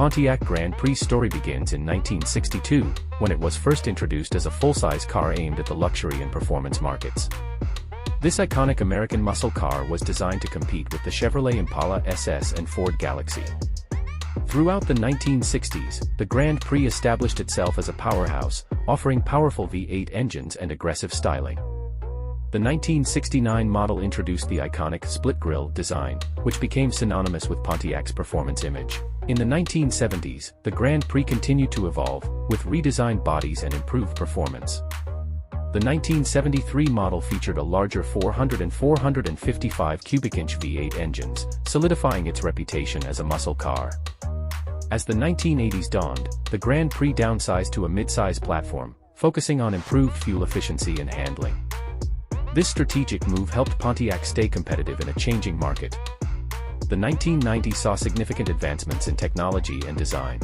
Pontiac Grand Prix story begins in 1962, when it was first introduced as a full-size car aimed at the luxury and performance markets. This iconic American muscle car was designed to compete with the Chevrolet Impala SS and Ford Galaxy. Throughout the 1960s, the Grand Prix established itself as a powerhouse, offering powerful V8 engines and aggressive styling. The 1969 model introduced the iconic split-grille design, which became synonymous with Pontiac's performance image. In the 1970s, the Grand Prix continued to evolve, with redesigned bodies and improved performance. The 1973 model featured a larger 400 and 455 cubic-inch V8 engines, solidifying its reputation as a muscle car. As the 1980s dawned, the Grand Prix downsized to a mid-size platform, focusing on improved fuel efficiency and handling. This strategic move helped Pontiac stay competitive in a changing market. The 1990s saw significant advancements in technology and design.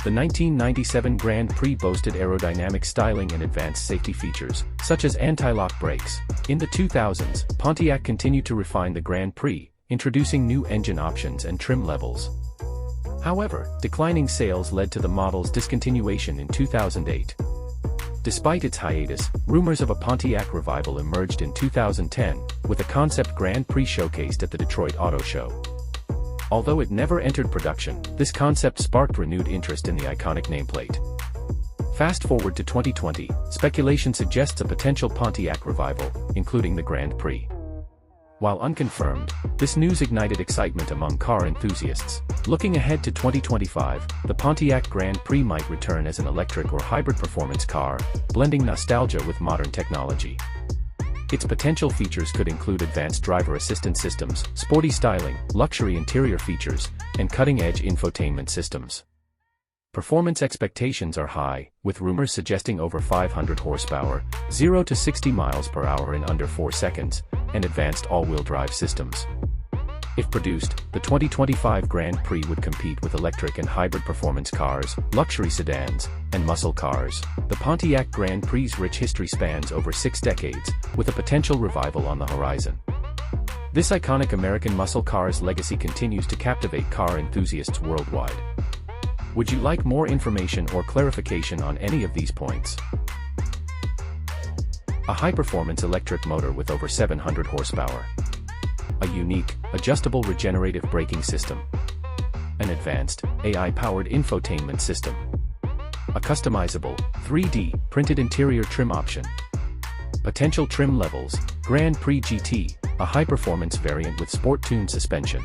The 1997 Grand Prix boasted aerodynamic styling and advanced safety features, such as anti-lock brakes. In the 2000s, Pontiac continued to refine the Grand Prix, introducing new engine options and trim levels. However, declining sales led to the model's discontinuation in 2008. Despite its hiatus, rumors of a Pontiac revival emerged in 2010, with a concept Grand Prix showcased at the Detroit Auto Show. Although it never entered production, this concept sparked renewed interest in the iconic nameplate. Fast forward to 2020, speculation suggests a potential Pontiac revival, including the Grand Prix. While unconfirmed, this news ignited excitement among car enthusiasts. Looking ahead to 2025, the Pontiac Grand Prix might return as an electric or hybrid performance car, blending nostalgia with modern technology. Its potential features could include advanced driver assistance systems, sporty styling, luxury interior features, and cutting-edge infotainment systems. Performance expectations are high, with rumors suggesting over 500 horsepower, 0 to 60 miles per hour in under 4 seconds, and advanced all-wheel drive systems. If produced, the 2025 Grand Prix would compete with electric and hybrid performance cars, luxury sedans, and muscle cars. The Pontiac Grand Prix's rich history spans over 6 decades, with a potential revival on the horizon. This iconic American muscle car's legacy continues to captivate car enthusiasts worldwide. Would you like more information or clarification on any of these points? A high-performance electric motor with over 700 horsepower. A unique, adjustable regenerative braking system. An advanced, AI-powered infotainment system. A customizable, 3D, printed interior trim option. Potential trim levels: Grand Prix GT, a high-performance variant with sport-tuned suspension.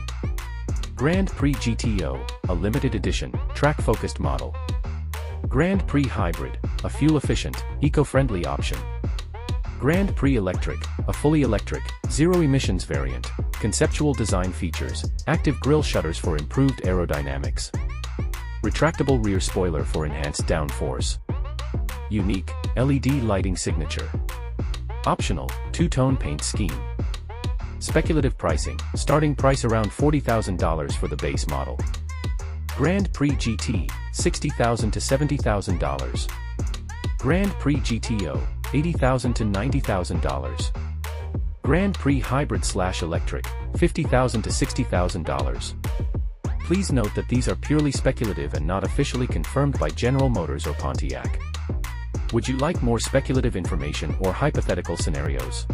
Grand Prix GTO, a limited edition, track-focused model. Grand Prix Hybrid, a fuel-efficient, eco-friendly option. Grand Prix Electric, a fully electric, zero-emissions variant. Conceptual design features: active grille shutters for improved aerodynamics. Retractable rear spoiler for enhanced downforce. Unique, LED lighting signature. Optional, two-tone paint scheme. Speculative pricing: starting price around $40,000 for the base model. Grand Prix GT, $60,000 to $70,000. Grand Prix GTO, $80,000 to $90,000. Grand Prix Hybrid/Electric, $50,000 to $60,000. Please note that these are purely speculative and not officially confirmed by General Motors or Pontiac. Would you like more speculative information or hypothetical scenarios?